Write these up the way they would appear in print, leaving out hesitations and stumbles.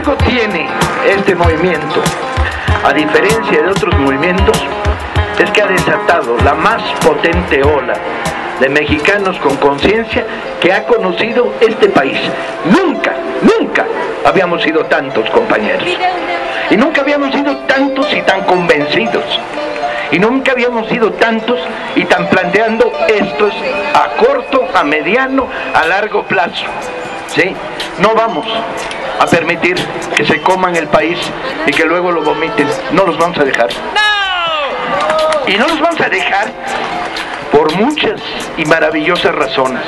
algo tiene este movimiento, a diferencia de otros movimientos, es que ha desatado la más potente ola de mexicanos con conciencia que ha conocido este país. Nunca habíamos sido tantos, compañeros. Y nunca habíamos sido tantos y tan convencidos. Y nunca habíamos sido tantos y tan planteando estos a corto, a mediano, a largo plazo. ¿Sí? No vamos a permitir que se coman el país y que luego lo vomiten. No los vamos a dejar. Y no los vamos a dejar por muchas y maravillosas razones.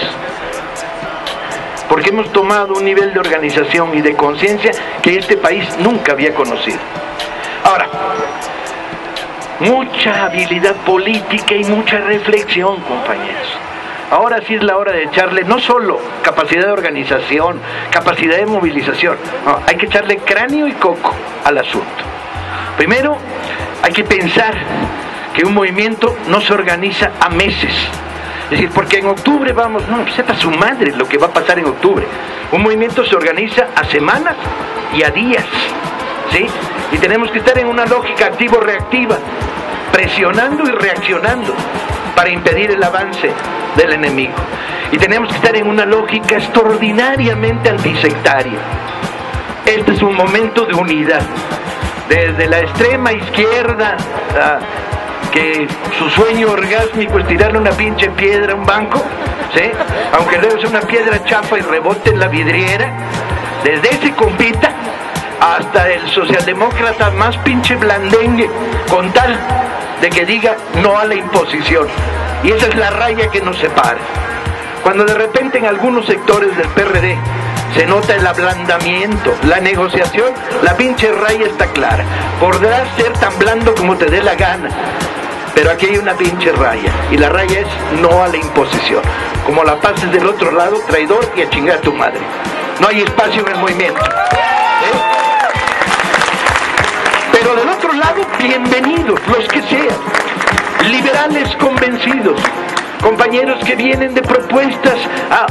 Porque hemos tomado un nivel de organización y de conciencia que este país nunca había conocido. Ahora, mucha habilidad política y mucha reflexión, compañeros. Ahora sí es la hora de echarle no solo capacidad de organización, capacidad de movilización, no, hay que echarle cráneo y coco al asunto. Primero, hay que pensar que un movimiento no se organiza a meses. Es decir, porque en octubre vamos, no, sepa su madre lo que va a pasar en octubre. Un movimiento se organiza a semanas y a días, ¿sí? Y tenemos que estar en una lógica activo-reactiva, presionando y reaccionando para impedir el avance del enemigo. Y tenemos que estar en una lógica extraordinariamente antisectaria. Este es un momento de unidad. Desde la extrema izquierda, que su sueño orgásmico es tirarle una pinche piedra a un banco, ¿sí? Aunque luego sea una piedra chafa y rebote en la vidriera, desde ese compita hasta el socialdemócrata más pinche blandengue, con tal de que diga no a la imposición. Y esa es la raya que nos separa. Cuando de repente en algunos sectores del PRD se nota el ablandamiento, la negociación, la pinche raya está clara. Podrás ser tan blando como te dé la gana, pero aquí hay una pinche raya, y la raya es no a la imposición. Como la pases del otro lado, traidor, y a chingar a tu madre. No hay espacio en el movimiento. Pero del otro lado, bienvenidos, los que sean. Liberales convencidos, compañeros que vienen de propuestas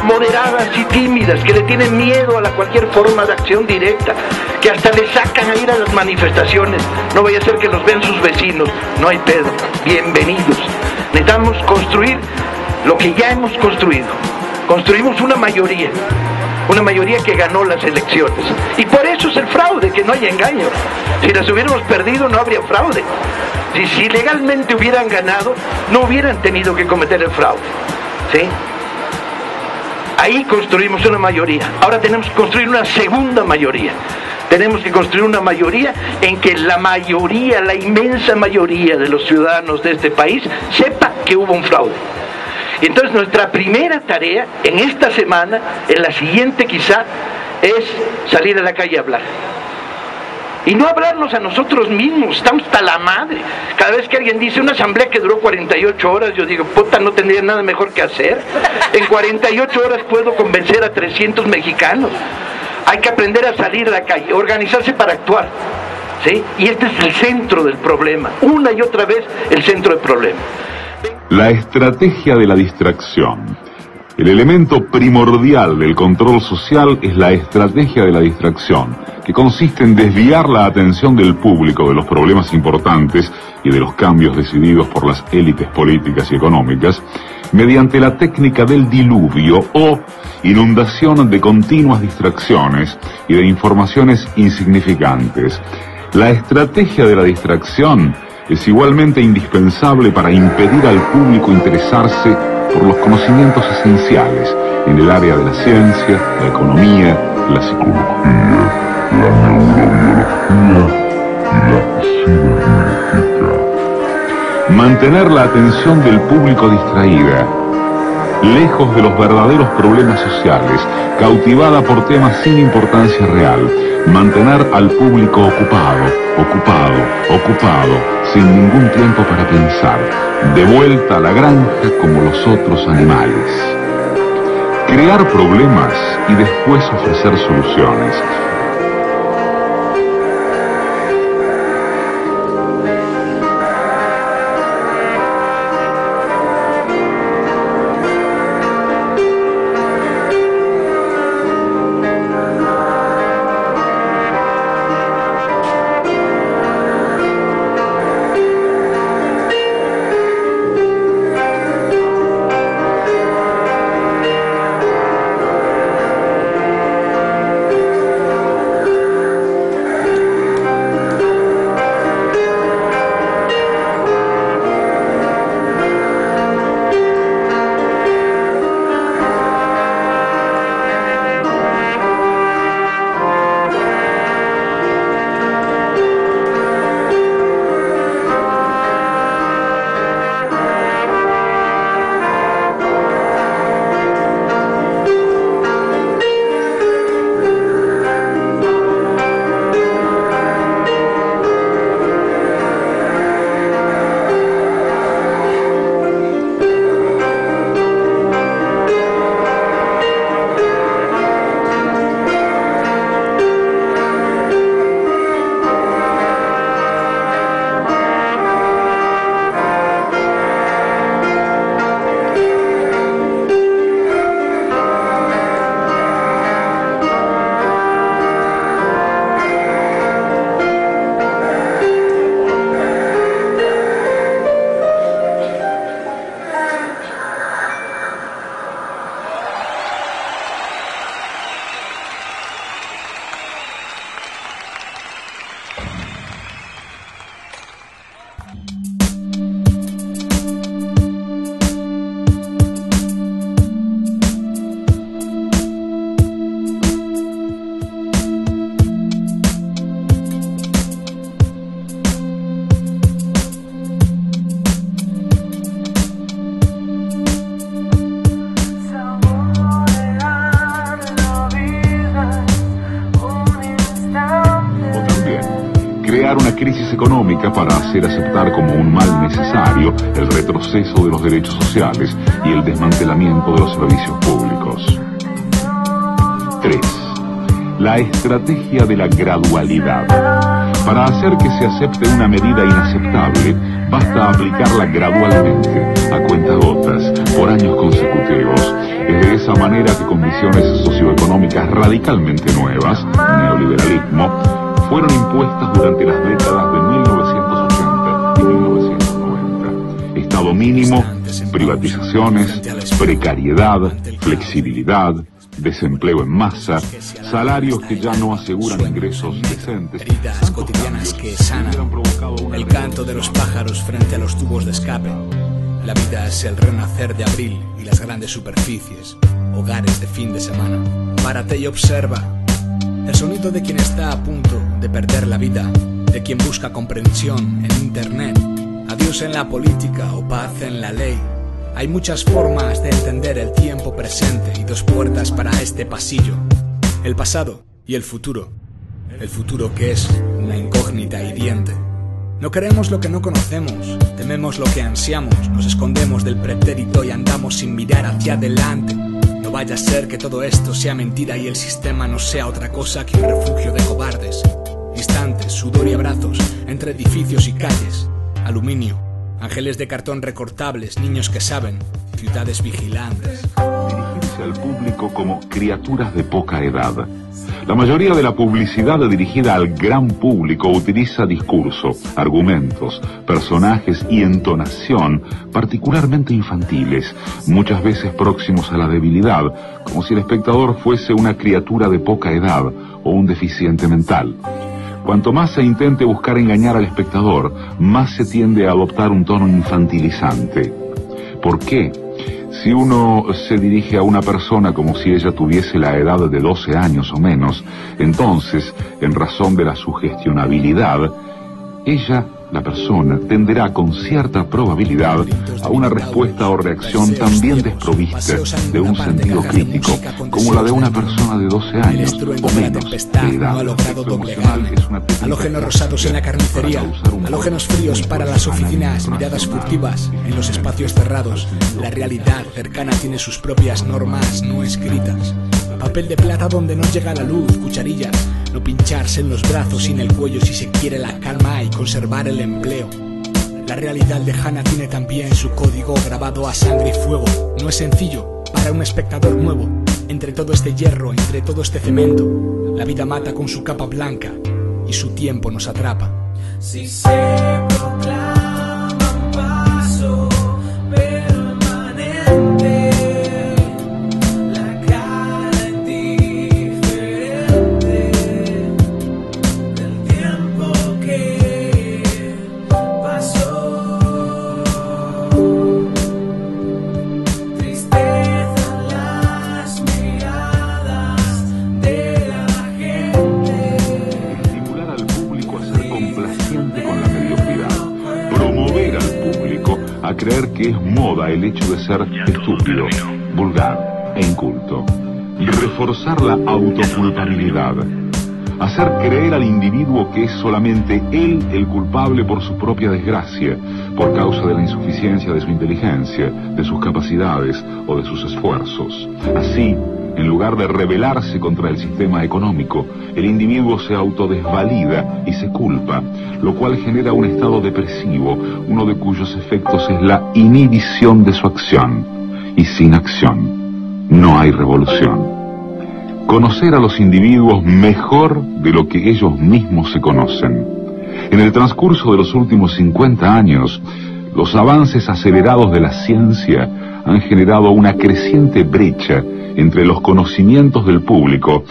moderadas y tímidas, que le tienen miedo a cualquier forma de acción directa, que hasta le sacan a ir a las manifestaciones. No vaya a ser que los vean sus vecinos. No hay pedo, bienvenidos. Necesitamos construir lo que ya hemos construido. Construimos una mayoría que ganó las elecciones, y por eso es el fraude, que no hay engaño. Si las hubiéramos perdido no habría fraude. Si legalmente hubieran ganado, no hubieran tenido que cometer el fraude, ¿sí? Ahí construimos una mayoría. Ahora tenemos que construir una segunda mayoría. Tenemos que construir una mayoría en que la mayoría, la inmensa mayoría de los ciudadanos de este país sepa que hubo un fraude. Y entonces nuestra primera tarea en esta semana, en la siguiente quizá, es salir a la calle a hablar. Y no hablarnos a nosotros mismos, estamos hasta la madre. Cada vez que alguien dice una asamblea que duró 48 horas, yo digo, puta, no tendría nada mejor que hacer. En 48 horas puedo convencer a 300 mexicanos. Hay que aprender a salir a la calle, organizarse para actuar, ¿sí? Y este es el centro del problema, una y otra vez el centro del problema. La estrategia de la distracción. El elemento primordial del control social es la estrategia de la distracción, que consiste en desviar la atención del público de los problemas importantes y de los cambios decididos por las élites políticas y económicas mediante la técnica del diluvio o inundación de continuas distracciones y de informaciones insignificantes. La estrategia de la distracción es igualmente indispensable para impedir al público interesarse por los conocimientos esenciales en el área de la ciencia, la economía, la psicología, la neurobiología y la cibernética. Mantener la atención del público distraída, lejos de los verdaderos problemas sociales, cautivada por temas sin importancia real. Mantener al público ocupado, sin ningún tiempo para pensar, de vuelta a la granja como los otros animales. Crear problemas y después ofrecer soluciones. crear una crisis económica para hacer aceptar como un mal necesario el retroceso de los derechos sociales y el desmantelamiento de los servicios públicos. 3. La estrategia de la gradualidad. Para hacer que se acepte una medida inaceptable, basta aplicarla gradualmente, a cuentagotas, por años consecutivos. Es de esa manera que condiciones socioeconómicas radicalmente nuevas, neoliberalismo, fueron impuestas durante las décadas de 1980 y 1990. Estado mínimo, privatizaciones, precariedad, flexibilidad, desempleo en masa, salarios que ya no aseguran ingresos decentes, heridas cotidianas que sanan, el canto de los pájaros frente a los tubos de escape. La vida es el renacer de abril y las grandes superficies, hogares de fin de semana. Párate y observa el sonido de quien está a punto de perder la vida, de quien busca comprensión en internet. Adiós en la política o paz en la ley. Hay muchas formas de entender el tiempo presente y dos puertas para este pasillo: el pasado y el futuro. El futuro que es una incógnita hiriente. No queremos lo que no conocemos, tememos lo que ansiamos, nos escondemos del pretérito y andamos sin mirar hacia adelante. No vaya a ser que todo esto sea mentira y el sistema no sea otra cosa que un refugio de cobardes. Instantes, sudor y abrazos entre edificios y calles, aluminio, ángeles de cartón recortables, niños que saben, ciudades vigilantes. Dirigirse al público como criaturas de poca edad. La mayoría de la publicidad dirigida al gran público utiliza discurso, argumentos, personajes y entonación particularmente infantiles, muchas veces próximos a la debilidad, como si el espectador fuese una criatura de poca edad o un deficiente mental. Cuanto más se intente buscar engañar al espectador, más se tiende a adoptar un tono infantilizante. ¿Por qué? Si uno se dirige a una persona como si ella tuviese la edad de 12 años o menos, entonces, en razón de la sugestionabilidad, ella, la persona, tenderá con cierta probabilidad a una respuesta o reacción también desprovista de un sentido crítico, como la de una persona de 12 años o menos de edad. No ha logrado doblegar halógenos rosados en la carnicería, halógenos fríos para las oficinas, miradas furtivas en los espacios cerrados. La realidad cercana tiene sus propias normas no escritas. Papel de plata donde no llega la luz, cucharillas, no pincharse en los brazos y en el cuello si se quiere la calma y conservar el empleo. La realidad lejana tiene también su código grabado a sangre y fuego. No es sencillo para un espectador nuevo. Entre todo este hierro, entre todo este cemento, la vida mata con su capa blanca y su tiempo nos atrapa. Si se proclama un paso permanente, creer que es moda el hecho de ser estúpido, vulgar e inculto. Y reforzar la autoculpabilidad. Hacer creer al individuo que es solamente él el culpable por su propia desgracia, por causa de la insuficiencia de su inteligencia, de sus capacidades o de sus esfuerzos. Así, en lugar de rebelarse contra el sistema económico, el individuo se autodesvalida y se culpa, lo cual genera un estado depresivo, uno de cuyos efectos es la inhibición de su acción. Y sin acción, no hay revolución. Conocer a los individuos mejor de lo que ellos mismos se conocen. En el transcurso de los últimos 50 años, los avances acelerados de la ciencia han generado una creciente brecha entre los conocimientos del público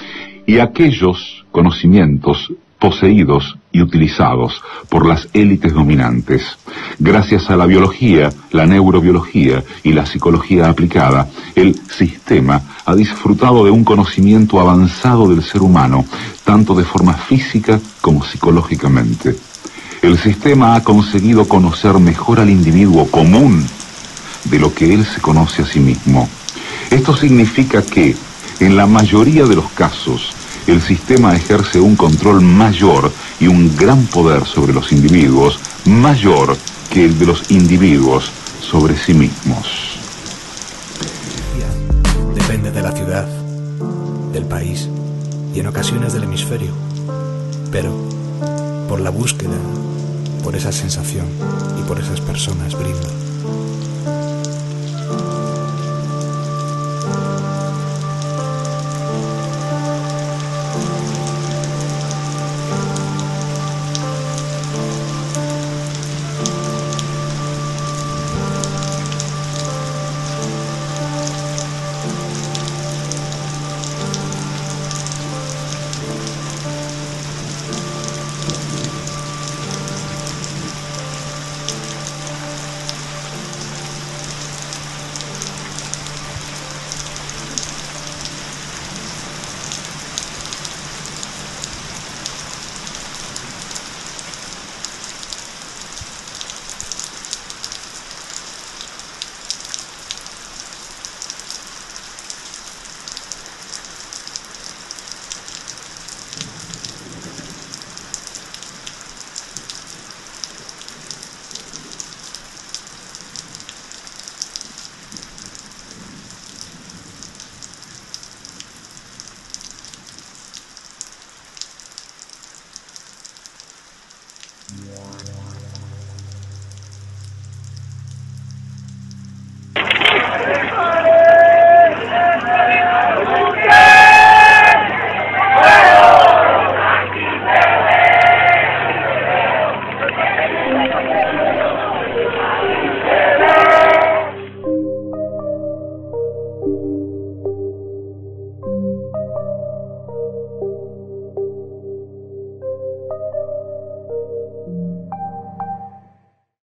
y aquellos conocimientos poseídos y utilizados por las élites dominantes. Gracias a la biología, la neurobiología y la psicología aplicada, el sistema ha disfrutado de un conocimiento avanzado del ser humano, tanto de forma física como psicológicamente. El sistema ha conseguido conocer mejor al individuo común de lo que él se conoce a sí mismo. Esto significa que, en la mayoría de los casos, el sistema ejerce un control mayor y un gran poder sobre los individuos, mayor que el de los individuos sobre sí mismos. Depende de la ciudad, del país y en ocasiones del hemisferio, pero por la búsqueda, por esa sensación y por esas personas brindo.